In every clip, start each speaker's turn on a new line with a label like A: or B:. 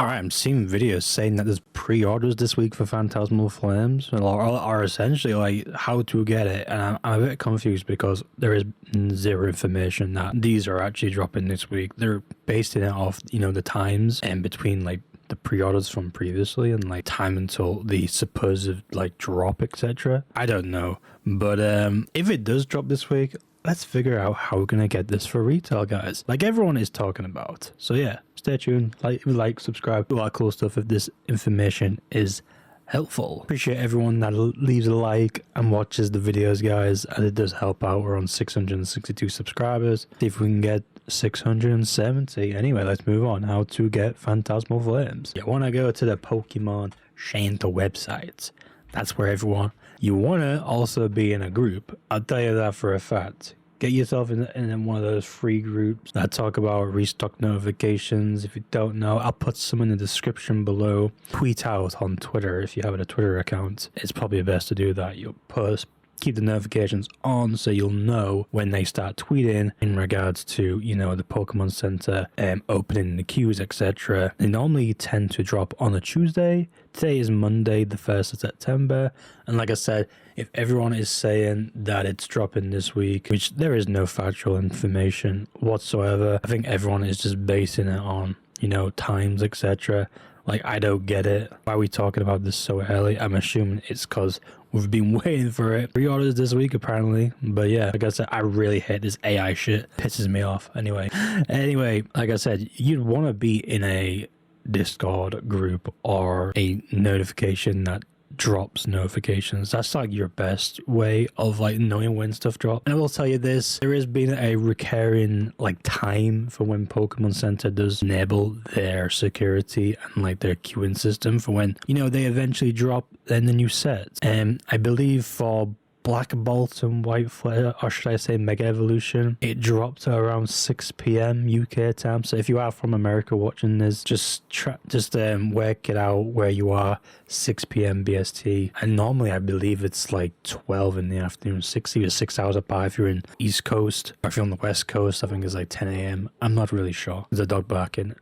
A: Alright, I'm seeing videos saying that there's pre-orders this week for Phantasmal Flames, or essentially like how to get it, and I'm a bit confused because there is zero information that these are actually dropping this week. They're basing it off, you know, the times and between like the pre-orders from previously and like time until the supposed like drop, etc. I don't know, but if it does drop this week, let's figure out how we're gonna get this for retail, guys, like everyone is talking about. So yeah, stay tuned, like, subscribe, do all that cool stuff if this information is helpful. Appreciate everyone that leaves a like and watches the videos, guys, and it does help out. We're on 662 subscribers. See if we can get 670. Anyway, let's move on. How to get Phantasmal Flames. You want to go to the Pokemon Shanto website. That's where everyone, you want to also be in a group. I'll tell you that for a fact. Get yourself in one of those free groups that talk about restock notifications. If you don't know, I'll put some in the description below. Tweet out on Twitter if you have a Twitter account. It's probably best to do that. You'll post, keep the notifications on so you'll know when they start tweeting in regards to, you know, the Pokemon Center opening the queues, etc. They normally tend to drop on a Tuesday. Today is Monday, the 1st of September. And like I said, if everyone is saying that it's dropping this week, which there is no factual information whatsoever, I think everyone is just basing it on, you know, times, etc. Like, I don't get it. Why are we talking about this so early? I'm assuming it's because we've been waiting for it. Pre-orders this week, apparently. But yeah, like I said, I really hate this AI shit. Pisses me off. Anyway, like I said, you'd want to be in a Discord group or a notification that drops notifications. That's like your best way of like knowing when stuff drops. And I will tell you this, there has been a recurring like time for when Pokemon Center does enable their security and like their queuing system for when, you know, they eventually drop in the new sets. And I believe for Black Bolt and White Flare, or should I say Mega Evolution, it dropped at around 6 p.m. UK time. So if you are from America watching this, just work it out where you are. 6 p.m. BST, and normally I believe it's like 12 in the afternoon. 6 hours apart if you're in East Coast, or if you're on the West Coast, I think it's like 10 a.m. I'm not really sure. There's a dog barking.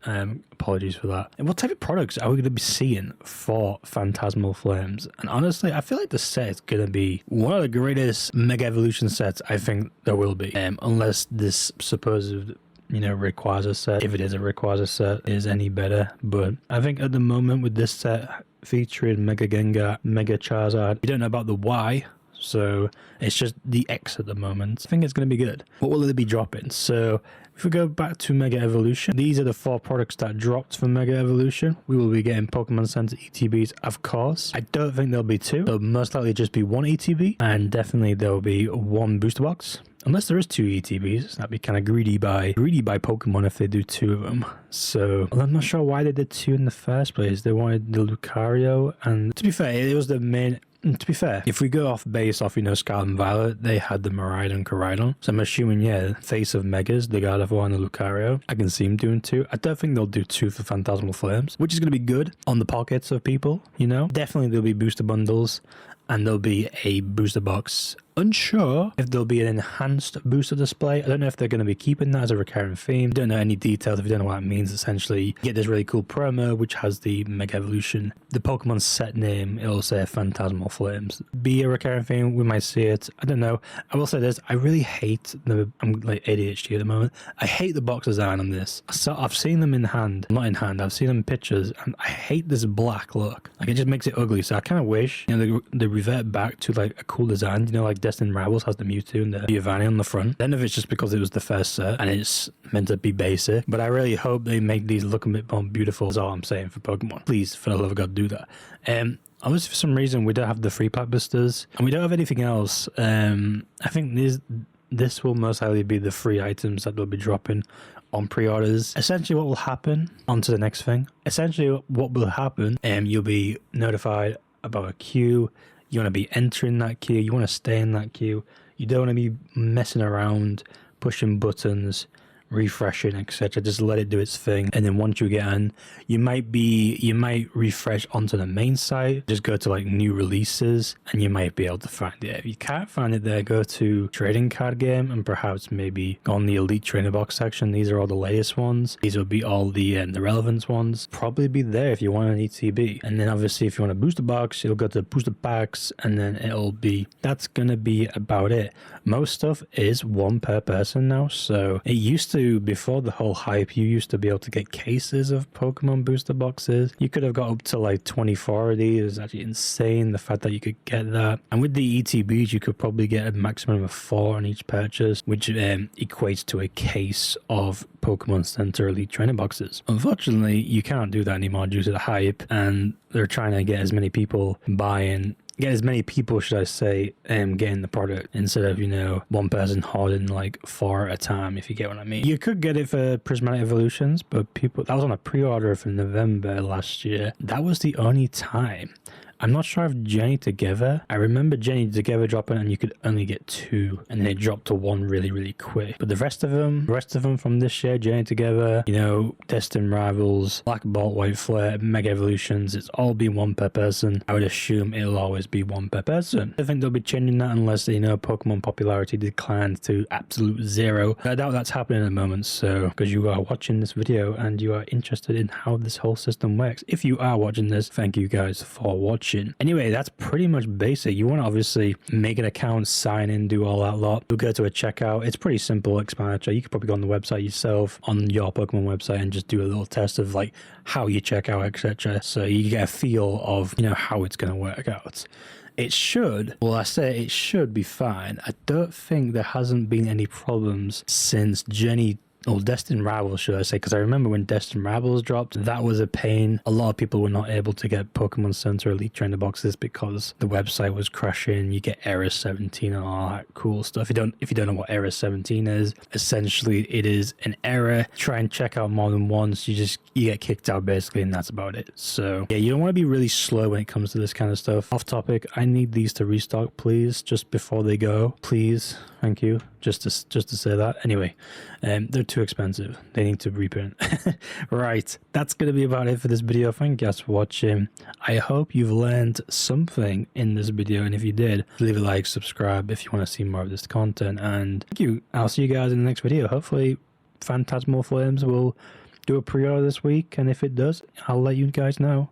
A: Apologies for that. And what type of products are we going to be seeing for Phantasmal Flames? And honestly, I feel like the set is going to be one of the greatest Mega Evolution sets I think there will be, unless this supposed, you know, Rayquaza set, if it is a Rayquaza set, is any better. But I think at the moment with this set featuring Mega Gengar, Mega Charizard, we don't know about the Y, so it's just the X at the moment. I think it's going to be good. What will it be dropping? So if we go back to Mega Evolution, these are the 4 products that dropped from Mega Evolution. We will be getting Pokemon Center ETBs, of course. I don't think there'll be 2. There'll most likely just be 1 ETB, and definitely there'll be 1 booster box. Unless there is 2 ETBs, that'd be kind of greedy by Pokemon if they do 2 of them. So I'm not sure why they did 2 in the first place. They wanted the Lucario, and to be fair, it was the main. To be fair, if we go off base off, you know, Scarlet and Violet, they had the Miraidon, Koraidon. So I'm assuming, yeah, face of Megas, the Gardevoir and the Lucario. I can see them doing 2. I don't think they'll do 2 for Phantasmal Flames, which is going to be good on the pockets of people, you know. Definitely there'll be booster bundles, and there'll be a booster box. Unsure if there'll be an enhanced booster display. I don't know if they're going to be keeping that as a recurring theme. Don't know any details. If you don't know what it means, essentially you get this really cool promo which has the Mega Evolution, the Pokemon set name, it'll say Phantasmal Flames. Be a recurring theme, we might see it. I don't know. I will say this, I really hate I'm like ADHD at the moment. I hate the box design on this. So I've seen them in hand, not in hand, I've seen them in pictures, and I hate this black look. Like, it just makes it ugly. So I kind of wish, you know, they revert back to like a cool design, you know, like Destined Rivals has the Mewtwo and the Giovanni on the front. I don't know if it's just because it was the first set and it's meant to be basic, but I really hope they make these look a bit more beautiful, is all I'm saying for Pokemon. Please, for the love of God, do that. Obviously, for some reason, we don't have the free pack boosters, and we don't have anything else. I think this will most likely be the free items that they'll be dropping on pre-orders. Essentially, what will happen, on to the next thing. Essentially, what will happen, you'll be notified about a queue. You want to be entering that queue. You want to stay in that queue. You don't want to be messing around, pushing buttons, refreshing, etc. Just let it do its thing, and then once you get in, you might refresh onto the main site, just go to like new releases, and you might be able to find it. If you can't find it there, go to trading card game, and perhaps maybe on the elite trainer box section. These are all the latest ones. These will be all the relevance ones. Probably be there if you want an ETB. And then obviously if you want a booster box, you'll go to booster packs, and then that's gonna be about it. Most stuff is one per person now, so it used to, before the whole hype, you used to be able to get cases of Pokemon booster boxes. You could have got up to like 24 of these. It's actually insane, the fact that you could get that. And with the ETBs, you could probably get a maximum of 4 on each purchase, which equates to a case of Pokemon Center Elite Trainer boxes. Unfortunately, you can't do that anymore due to the hype, and they're trying to get as many people buying, get as many people, should I say, getting the product, instead of, you know, one person hoarding like 4 at a time, if you get what I mean. You could get it for Prismatic Evolutions, but people, that was on a pre-order for November last year. That was the only time. I'm not sure if Jenny Together. I remember Jenny Together dropping, and you could only get 2, and then it dropped to 1 really, really quick. But the rest of them from this year, Jenny Together, you know, Destined Rivals, Black Bolt, White Flare, Mega Evolutions, it's all been 1 per person. I would assume it'll always be 1 per person. I think they'll be changing that unless, you know, Pokemon popularity declines to absolute 0. I doubt that's happening at the moment, so, because you are watching this video and you are interested in how this whole system works. If you are watching this, thank you guys for watching. Anyway, that's pretty much basic. You want to obviously make an account, sign in, do all that lot. You'll go to a checkout. It's pretty simple explanatory. You could probably go on the website yourself, on your Pokemon website, and just do a little test of like how you check out, etc. So you get a feel of, you know, how it's going to work out. It should, well, I say it should be fine. I don't think there hasn't been any problems since Destined Rivals, should I say, because I remember when Destined Rivals dropped, that was a pain. A lot of people were not able to get Pokemon Center Elite Trainer boxes because the website was crashing. You get error 17 and all that cool stuff. If you don't know what error 17 is, essentially it is an error. Try and check out more than once, you get kicked out basically, and that's about it. So yeah, you don't want to be really slow when it comes to this kind of stuff. Off topic, I need these to restock, please, just before they go, please. Thank you. Just to say that. Anyway, they're too expensive. They need to reprint. Right. That's going to be about it for this video. Thank you guys for watching. I hope you've learned something in this video. And if you did, leave a like, subscribe if you want to see more of this content. And thank you. I'll see you guys in the next video. Hopefully, Phantasmal Flames will do a pre-order this week. And if it does, I'll let you guys know.